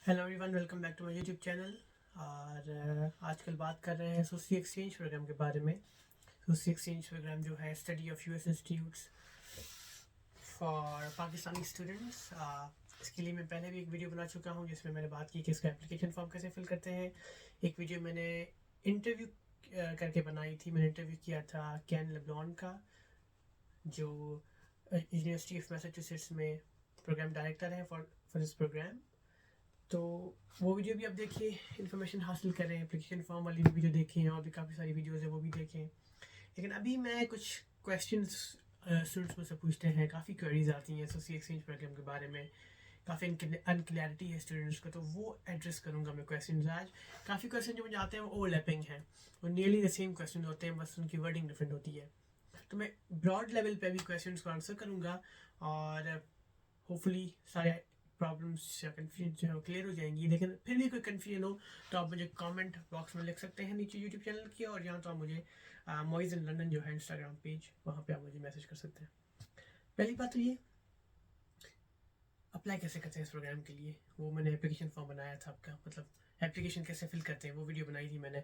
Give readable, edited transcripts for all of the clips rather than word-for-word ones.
Hello everyone, welcome back to my YouTube channel. और आजकल बात कर रहे हैं सोसी एक्सचेंज प्रोग्राम के बारे में। सोसी एक्सचेंज प्रोग्राम जो है study of US institutes for Pakistani students. इसके लिए मैं पहले भी एक वीडियो बना चुका हूँ जिसमें मैंने बात की कि इसका एप्लीकेशन फॉर्म कैसे फिल करते हैं। एक वीडियो मैंने इंटरव्यू करके बनाई थी। मैंने इंटरव्यू किया था कैन लेब्लॉन का, जो यूनिवर्सिटी ऑफ मैसाचुसेट्स में प्रोग्राम डायरेक्टर है फॉर दिस प्रोग्राम। तो वो वीडियो भी आप देखिए, इन्फॉर्मेशन हासिल करें, एप्लीकेशन फॉर्म वाली भी वीडियो देखें, और भी काफ़ी सारी वीडियोज़ है वो भी देखें। लेकिन अभी मैं कुछ क्वेश्चंस स्टूडेंट्स मुझसे पूछते हैं, काफ़ी क्वेरीज आती हैं सोसी एक्सचेंज प्रोग्राम के बारे में, काफ़ी अनक्लैरिटी है स्टूडेंट्स को, तो वो एड्रेस करूँगा मैं क्वेश्चन आज। काफ़ी क्वेश्चन जो मुझे आते हैं वो ओवरलैपिंग हैं, वो नियरली द सेम क्वेश्चन होते हैं, बस उनकी वर्डिंग डिफरेंट होती है। तो मैं ब्रॉड लेवल पे भी क्वेश्चन को आंसर करूँगा, और होपफुली सारे प्रॉब्लम्स या कन्फ्यूजन जो है क्लियर हो जाएंगी। लेकिन फिर भी कोई कन्फ्यूजन हो तो आप मुझे कमेंट बॉक्स में लिख सकते हैं नीचे यूट्यूब चैनल की, और यहाँ तो आप मुझे मॉइज इन लंदन जो है इंस्टाग्राम पेज, वहाँ पे आप मुझे मैसेज कर सकते हैं। पहली बात तो ये, अप्लाई कैसे करते हैं इस प्रोग्राम के लिए। वो मैंने एप्लीकेशन फॉर्म बनाया था आपका, मतलब एप्लीकेशन कैसे फिल करते हैं वो वीडियो बनाई थी मैंने।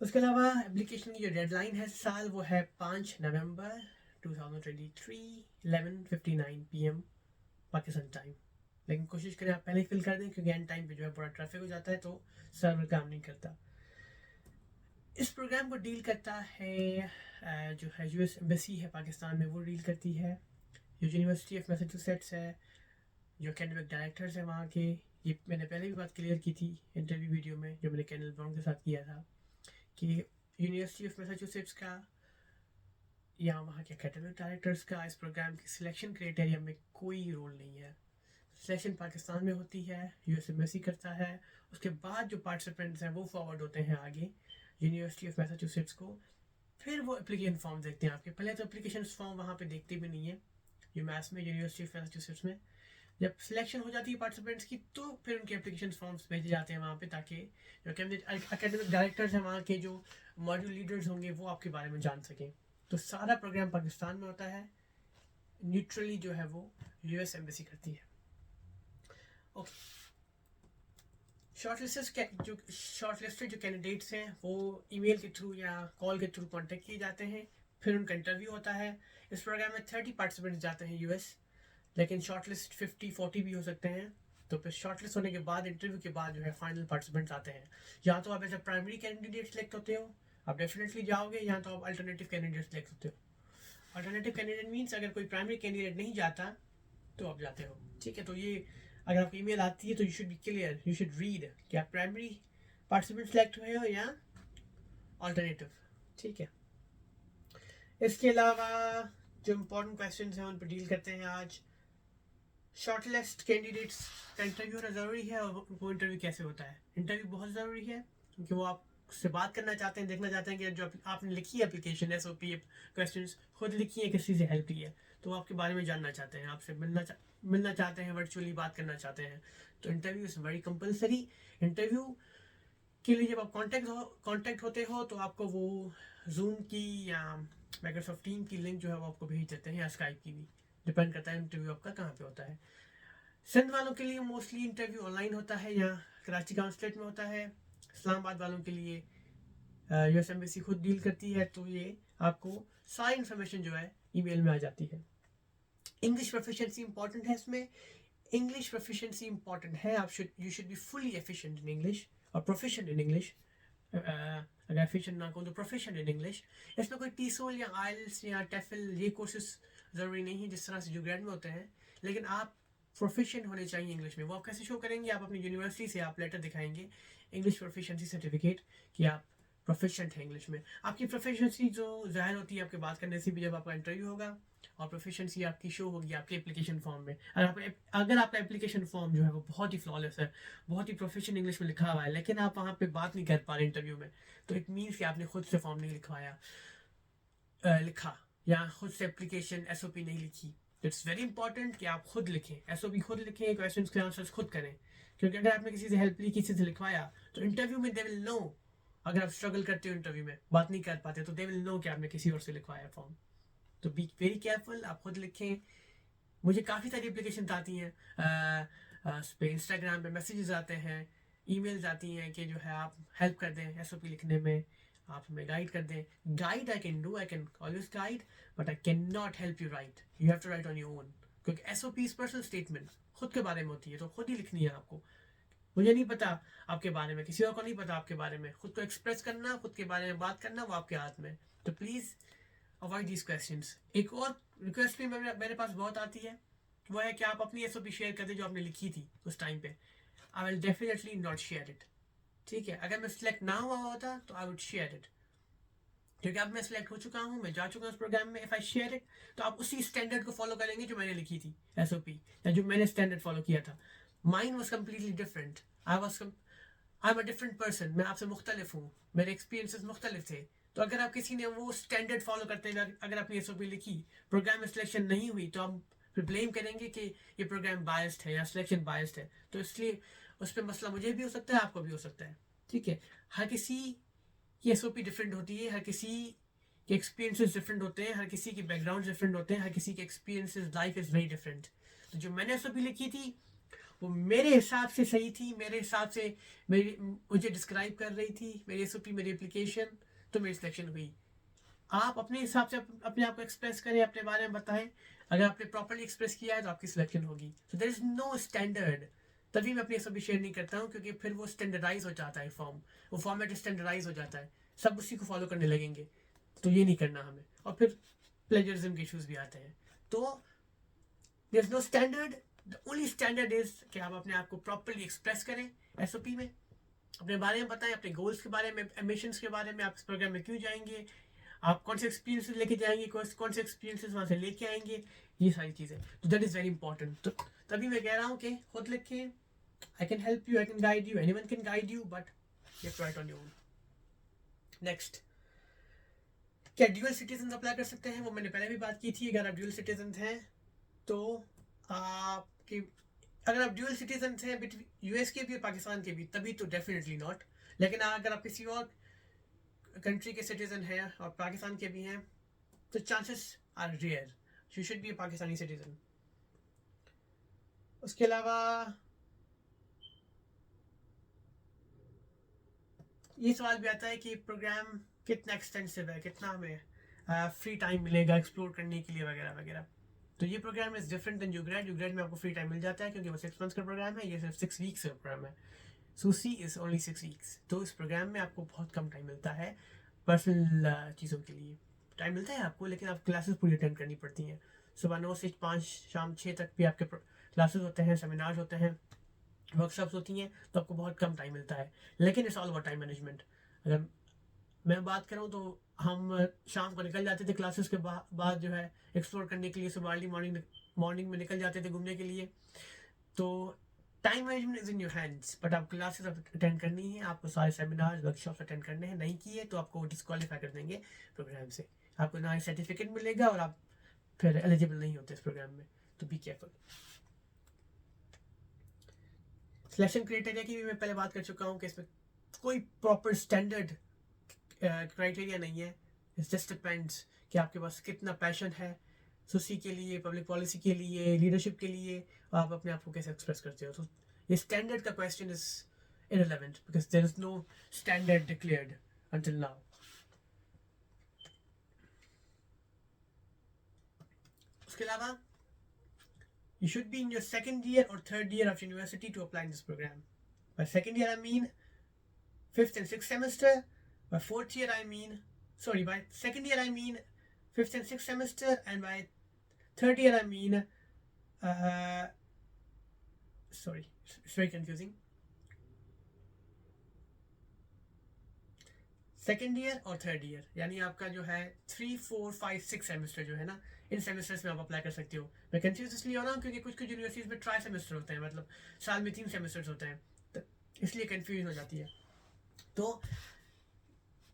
उसके अलावा एप्लीकेशन की जो डेडलाइन है साल, वो है 5 नवंबर 2023 11:59 PM पाकिस्तान टाइम। लेकिन कोशिश करें आप पहले ही फिल कर दें, क्योंकि एंड टाइम पे जो है पूरा ट्रैफिक हो जाता है तो सर्वर काम नहीं करता। इस प्रोग्राम को डील करता है जो है यूएस एम्बेसी है पाकिस्तान में, वो डील करती है। जो यूनिवर्सिटी ऑफ मैसाचुसेट्स है, जो एकेडमिक डायरेक्टर्स हैं वहाँ के, ये मैंने पहले भी बात क्लियर की थी इंटरव्यू वीडियो में जो मैंने कैनल ब्राउन के साथ किया था, कि यूनिवर्सिटी ऑफ मैसाचुसेट्स का या वहाँ के एकेडमिक डायरेक्टर्स का इस प्रोग्राम की सिलेक्शन क्राइटेरिया में कोई रोल नहीं है। सिलेक्शन पाकिस्तान में होती है, यूएस एम्बेसी करता है। उसके बाद जो पार्टिसिपेंट्स हैं वो फॉरवर्ड होते हैं आगे यूनिवर्सिटी ऑफ मैसाचुसेट्स को। फिर वो एप्लीकेशन फॉर्म देखते हैं आपके। पहले तो एप्लीकेशन फॉर्म वहाँ पे देखते भी नहीं है यूमैस में, यूनिवर्सिटी ऑफ मैसाचुसेट्स में। जब सिलेक्शन हो जाती है पार्टिसिपेंट्स की, तो फिर उनके एप्लीकेशन फॉर्म्स भेजे जाते हैं वहाँ पे, ताकि जो एकेडमिक डायरेक्टर्स हैं वहाँ के, जो मॉड्यूल लीडर्स होंगे, वो आपके बारे में जान सकें। तो सारा प्रोग्राम पाकिस्तान में होता है, न्यूट्रली जो है वो यूएस एम्बेसी करती है। ओके, शॉर्टलिस्टेड जो कैंडिडेट्स हैं वो ईमेल के थ्रू या कॉल के थ्रू कांटेक्ट किए जाते हैं। फिर उनका इंटरव्यू होता है। इस प्रोग्राम में 30 पार्टिसिपेंट्स जाते हैं यूएस, लेकिन शॉर्टलिस्ट 50-40 भी हो सकते हैं। तो फिर शॉर्टलिस्ट होने के बाद, इंटरव्यू के बाद जो है फाइनल पार्टिसिपेंट्स आते हैं। या तो आप as a primary candidate select होते हो, आप डेफिनेटली जाओगे, या तो आप अल्टरनेटिव कैंडिडेट सेलेक्ट होते हो। अल्टरनेटिव कैंडिडेट मीन्स अगर कोई प्राइमरी कैंडिडेट नहीं जाता तो आप जाते हो, ठीक है। तो ये अगर आपको ईमेल आती है तो you should B clear, you should read कि आप प्राइमरी पार्टिसिपेंट सेलेक्ट हुए हो या अल्टरनेटिव, ठीक है। इसके अलावा जो इम्पोर्टेंट क्वेश्चन हैं उन पर डील करते हैं आज। शॉर्टलिस्ट कैंडिडेट्स का इंटरव्यू होना ज़रूरी है, और वो इंटरव्यू कैसे होता है। इंटरव्यू बहुत ज़रूरी है क्योंकि वो आपसे बात करना चाहते हैं, देखना चाहते हैं कि जो आपने लिखी है एप्लीकेशन, SOP क्वेश्चंस खुद लिखी है, किसी से हेल्प ली है, तो वो आपके बारे में जानना चाहते हैं, आपसे मिलना चाहते हैं, वर्चुअली बात करना चाहते हैं। तो interview is very compulsory. Interview के लिए जब आप कांटेक्ट होते हो तो आपको वो जूम की या माइक्रोसॉफ्ट टीम की लिंक जो है वो आपको भेज देते हैं, या स्काइप की भी, डिपेंड करता है इंटरव्यू आपका कहाँ पे होता है। सिंध वालों के लिए मोस्टली इंटरव्यू ऑनलाइन होता है, या कराची काउंसलेट में होता है। इस्लामाबाद वालों के लिए यूएस एम्बेसी खुद डील करती है, तो ये आपको सारी इन्फॉर्मेशन जो है ईमेल में आ जाती है। इंग्लिश प्रोफिशिएंसी इंपॉर्टेंट है इसमें। इंग्लिश प्रोफिशिएंसी इंपॉर्टेंट है। आप you should be fully efficient in English, और प्रोफिशिएंट इन इंग्लिश। अगर एफिशिएंट ना कहूँ तो प्रोफिशिएंट इन इंग्लिश। इसमें कोई टीसोल या आइल्स या टेफल ये कोर्सेस ज़रूरी नहीं है जिस तरह से जो ग्रेड में होते हैं, लेकिन आप प्रोफिशिएंट होने चाहिए इंग्लिश में। वो आप कैसे शो करेंगे, आप अपनी यूनिवर्सिटी से आप लेटर दिखाएंगे, इंग्लिश प्रोफिशिएंसी सर्टिफिकेट, कि आप प्रोफिशिएंट है इंग्लिश में। आपकी प्रोफिशिएंसी जो जाहिर होती है आपके बात करने से भी, जब आपका इंटरव्यू होगा, और प्रोफिशिएंसी आपकी शो होगी आपके एप्लीकेशन फॉर्म में। अगर आपका एप्लीकेशन फॉर्म जो है वो बहुत ही फ्लॉलेस है, बहुत ही प्रोफिशिएंट इंग्लिश में लिखा हुआ है, लेकिन आप वहाँ पे बात नहीं कर पा रहे इंटरव्यू में, तो इट मीन्स कि आपने खुद से फॉर्म नहीं लिखा, या खुद से एप्लीकेशन SOP नहीं लिखी। तो इट्स वेरी इंपॉर्टेंट कि आप खुद लिखें, SOP खुद लिखें, क्वेश्चन के आंसर्स खुद करें। क्योंकि अगर आपने किसी से हेल्प ली, किसी से लिखवाया, तो इंटरव्यू में दे विल नो। अगर आप स्ट्रगल करते हो इंटरव्यू में, बात नहीं कर पाते, तो दे विल नो कि आपने किसी और से लिखवाया फॉर्म। तो बी वेरी केयरफुल, आप खुद लिखें। मुझे काफ़ी सारी एप्लीकेशन आती हैं, उस पर इंस्टाग्राम पे मैसेजेस आते हैं, ईमेल्स आती हैं कि जो है आप हेल्प कर दें एसओपी लिखने में, आप हमें गाइड कर दें. Guide I can do, I can always guide, but I can not help you write. You have to write on your own, क्योंकि एसओपी इज पर्सनल स्टेटमेंट, खुद के बारे में होती है, तो खुद ही लिखनी है आपको. मुझे नहीं पता आपके बारे में, किसी और को नहीं पता आपके बारे में. खुद को एक्सप्रेस करना, खुद के बारे में बात करना, वो आपके हाथ में. तो प्लीज़ अवॉइड दीज क्वेश्चंस. एक और रिक्वेस्ट भी मेरे पास बहुत आती है, वो है कि आप अपनी एसओपी शेयर कर दें जो आपने लिखी थी उस टाइम पे. I will definitely not share it. ठीक है, अगर मैं सिलेक्ट ना हुआ होता तो आई वुड शेयर इट, क्योंकि अब मैं सिलेक्ट हो चुका हूँ, मैं जा चुका हूँ उस प्रोग्राम में. इफ आई शेयर इट तो आप उसी स्टैंडर्ड को फॉलो करेंगे जो मैंने लिखी थी एसओपी, या जो मैंने स्टैंडर्ड फॉलो किया था. Mine was completely different. I am a different person. मैं आपसे मुख्तलिफ हूँ, मेरे एक्सपीरियंसेस मुख्तलिफ थे. तो अगर आप किसी ने वो स्टैंडर्ड फॉलो करते हैं, अगर आपने एसओपी लिखी, प्रोग्राम में सिलेक्शन नहीं हुई, तो हम फिर ब्लेम करेंगे कि ये प्रोग्राम बायस्ड है या सिलेक्शन बायस्ड है. तो इसलिए उस पर मसला मुझे भी हो सकता है, आपको भी हो सकता है. ठीक है, हर किसी की एसओपी डिफरेंट होती है, हर किसी के एक्सपीरियंसेस डिफरेंट होते हैं, हर किसी के बैकग्राउंड डिफरेंट होते हैं, हर किसी के experiences, life is very different. तो जो मैंने एसओपी लिखी थी वो मेरे हिसाब से सही थी, मेरे हिसाब से मुझे डिस्क्राइब कर रही थी मेरी एसओपी, मेरी एप्लीकेशन, तो मेरी सिलेक्शन हुई. आप अपने हिसाब से अपने आप को एक्सप्रेस करें, अपने बारे में बताएं. अगर आपने प्रॉपरली एक्सप्रेस किया है तो आपकी सिलेक्शन होगी. So there is no standard. तभी मैं अपनी एसओपी शेयर नहीं करता हूँ, क्योंकि फिर वो स्टैंडर्डाइज हो जाता है फॉर्म, वो फॉर्मेट स्टैंडर्डाइज हो जाता है, सब उसी को फॉलो करने लगेंगे. तो ये नहीं करना हमें, और फिर प्लेजरिज्म के इशूज़ भी आते हैं. तो there is no standard. The only standard is कि आप अपने आप को प्रॉपरली एक्सप्रेस करें एसओपी में, अपने बारे में बताएं, अपने गोल्स के बारे में, एम्बिशंस के बारे में, आप इस प्रोग्राम में क्यों जाएंगे, आप कौन से एक्सपीरियंसेस लेके जाएंगे, कौन से एक्सपीरियंसेस वहाँ से लेके आएंगे, ये सारी चीज़ें. तो दैट इज़ वेरी इंपॉर्टेंट. तो तभी मैं कह रहा हूँ कि खुद लिखें. I can help you, I can guide you, anyone can guide you, but you have to write on your own. Next, क्या ड्यूअल सिटीजन अप्लाई कर सकते हैं? वो मैंने पहले भी बात की थी. अगर आप ड्यूअल सिटीजन हैं तो आपकी, अगर आप ड्यूअल सिटीजन हैं यूएस के भी और पाकिस्तान के भी, तभी तो डेफिनेटली नॉट. लेकिन अगर आप किसी और कंट्री के सिटीजन हैं और पाकिस्तान के भी हैं, तो chances are rare. You should be a Pakistani citizen. उसके अलावा ये सवाल भी आता है कि प्रोग्राम कितना एक्सटेंसिव है, कितना हमें फ्री टाइम मिलेगा एक्सप्लोर करने के लिए वगैरह वगैरह. तो ये प्रोग्राम इज़ डिफरेंट दैन यूग्रेड. यूग्रेड में आपको फ्री टाइम मिल जाता है क्योंकि वो 6 मंथ्स का प्रोग्राम है, ये सिर्फ 6 वीक्स का प्रोग्राम है. SUSI is only 6 weeks. तो इस प्रोग्राम में आपको बहुत कम टाइम मिलता है पर्सनल चीज़ों के लिए. टाइम मिलता है आपको, लेकिन आप क्लासेस पूरी अटेंड करनी पड़ती हैं. सुबह 9 से 5, शाम 6 तक भी आपके क्लासेस होते हैं, सेमिनार्स होते हैं, वर्कशॉप्स होती हैं. तो आपको बहुत कम टाइम मिलता है, लेकिन it's all about time management. अगर मैं बात करूँ तो हम शाम को निकल जाते थे क्लासेस के बाद जो है एक्सप्लोर करने के लिए. सुबह अर्ली मॉर्निंग में निकल जाते थे घूमने के लिए. तो time management is in your hands, but आप क्लासेस अटेंड करनी है, आपको सारे सेमिनार वर्कशॉप्स अटेंड करने हैं. नहीं किए तो आपको डिस्क्वालीफाई कर देंगे प्रोग्राम से. आपको ना सर्टिफिकेट मिलेगा और आप फिर एलिजिबल नहीं होते इस प्रोग्राम में. तो बी केयरफुल. सिलेक्शन क्राइटेरिया की भी मैं पहले बात कर चुका हूँ कि इसमें कोई प्रॉपर स्टैंडर्ड क्राइटेरिया नहीं है. इट जस्ट डिपेंड्स कि आपके पास कितना पैशन है सुसी के लिए, पब्लिक पॉलिसी के लिए, लीडरशिप के लिए, आप अपने आप को कैसे एक्सप्रेस करते हो. तो ये स्टैंडर्ड का question is irrelevant because there is no standard declared until now. उसके अलावा you should be in your second year or third year of university to apply in this program. By second year I mean 5th and 6th semester. By fourth year I mean, sorry, by second year I mean 5th and 6th semester, and by third year I mean sorry, it's very confusing. Second year और third year, यानी आपका जो है 3, 4, 5, 6 semester जो है ना, इन semesters में आप अप्लाई कर सकते हो. मैं कंफ्यूज इसलिए हो रहा हूँ क्योंकि कुछ कुछ यूनिवर्सिटीज़ में ट्राई सेमेस्टर होते हैं, मतलब साल में 3 सेमेस्टर्स होते हैं, तो इसलिए कन्फ्यूजन हो जाती है. तो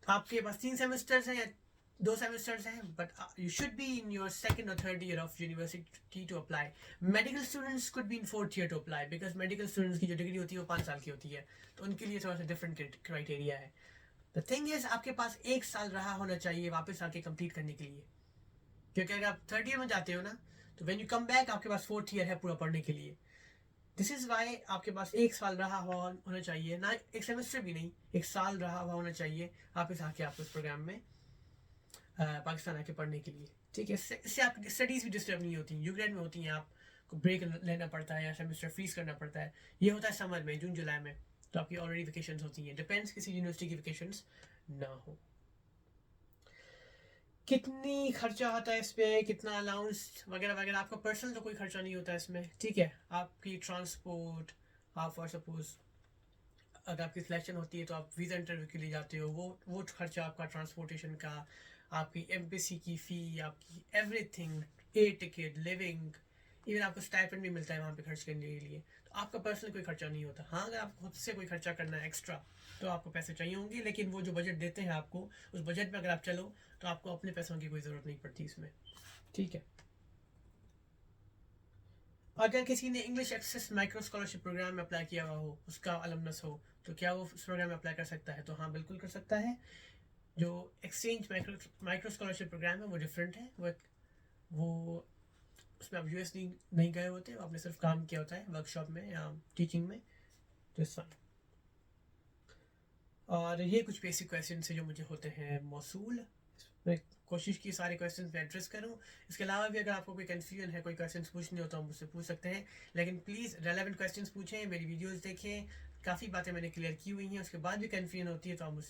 आपके पास 3 सेमेस्टर्स हैं या 2 सेमेस्टर्स हैं, but you should be in your second और third year of university to apply. Medical students could be in fourth year to apply, because medical students की जो डिग्री होती है वो 5 साल की होती है, तो उनके लिए थोड़ा सा डिफरेंट क्राइटेरिया है. द थिंग इज आपके पास 1 साल रहा होना चाहिए वापस आके कंप्लीट करने के लिए, क्योंकि अगर आप थर्ड ईयर में जाते हो ना, तो व्हेन यू कम बैक आपके पास फोर्थ ईयर है पूरा पढ़ने के लिए. दिस इज़ वाई आपके पास 1 साल रहा हुआ होना चाहिए, ना 1 सेमेस्टर भी नहीं, 1 साल रहा हुआ होना चाहिए वापस आके आपको इस प्रोग्राम में पाकिस्तान आके पढ़ने के लिए। ठीक है, इससे आपकी स्टडीज़ भी डिस्टर्ब नहीं होती। यूक्रेन में होती हैं, आपको ब्रेक लेना पड़ता है या सेमेस्टर फ्रीज करना पड़ता है। ये होता है समर में, जून जुलाई में, तो आपकी ऑलरेडी वेकेशन होती हैं। डिपेंड्स किसी यूनिवर्सिटी की वेकेशन ना हो। कितनी खर्चा आता है इस पर, कितना अलाउंस वगैरह वगैरह, आपका पर्सनल तो कोई खर्चा नहीं होता इसमें। ठीक है, आपकी ट्रांसपोर्ट, आप फॉर सपोज अगर आपकी सिलेक्शन होती है तो आप वीज़ा इंटरव्यू के लिए जाते हो, वो खर्चा आपका ट्रांसपोर्टेशन का, आपकी एम्बेसी की फ़ी, आपकी everything, air ticket, living, even आपको स्टाइपेंड भी मिलता है वहाँ पे खर्च करने के लिए। तो आपका पर्सनल कोई खर्चा नहीं होता। हाँ, अगर आपको खुद से कोई खर्चा करना है एक्स्ट्रा तो आपको पैसे चाहिए होंगे, लेकिन वो जो बजट देते हैं आपको, उस बजट में अगर आप चलो तो आपको अपने पैसों की कोई ज़रूरत नहीं पड़ती इसमें। ठीक है, अगर किसी ने English access micro scholarship programme में अप्लाई किया हुआ हो, उसका अलमनस हो, तो क्या वो उस प्रोग्राम में अप्लाई कर सकता है? तो हाँ, बिल्कुल कर सकता है। जो एक्सचेंज माइक्रो स्कॉलरशिप प्रोग्राम है वो डिफरेंट है। वो उसमें आप यूएस नहीं गए होते, आपने सिर्फ काम किया होता है वर्कशॉप में या टीचिंग में, तो इस फाइन। और ये कुछ बेसिक क्वेश्चन है जो मुझे होते हैं मौसूल। मैं कोशिश की सारे क्वेश्चन मैं एड्रेस करूँ। इसके अलावा भी अगर आपको कोई कन्फ्यूजन है, कोई क्वेश्चन पूछने हो तो आप मुझसे पूछ सकते हैं, लेकिन प्लीज़ रेलेवेंट क्वेश्चन पूछें, मेरी वीडियोज़ देखें। काफ़ी बातें मैंने क्लियर की हुई हैं, उसके बाद भी कन्फ्यूजन होती है तो आप मुझसे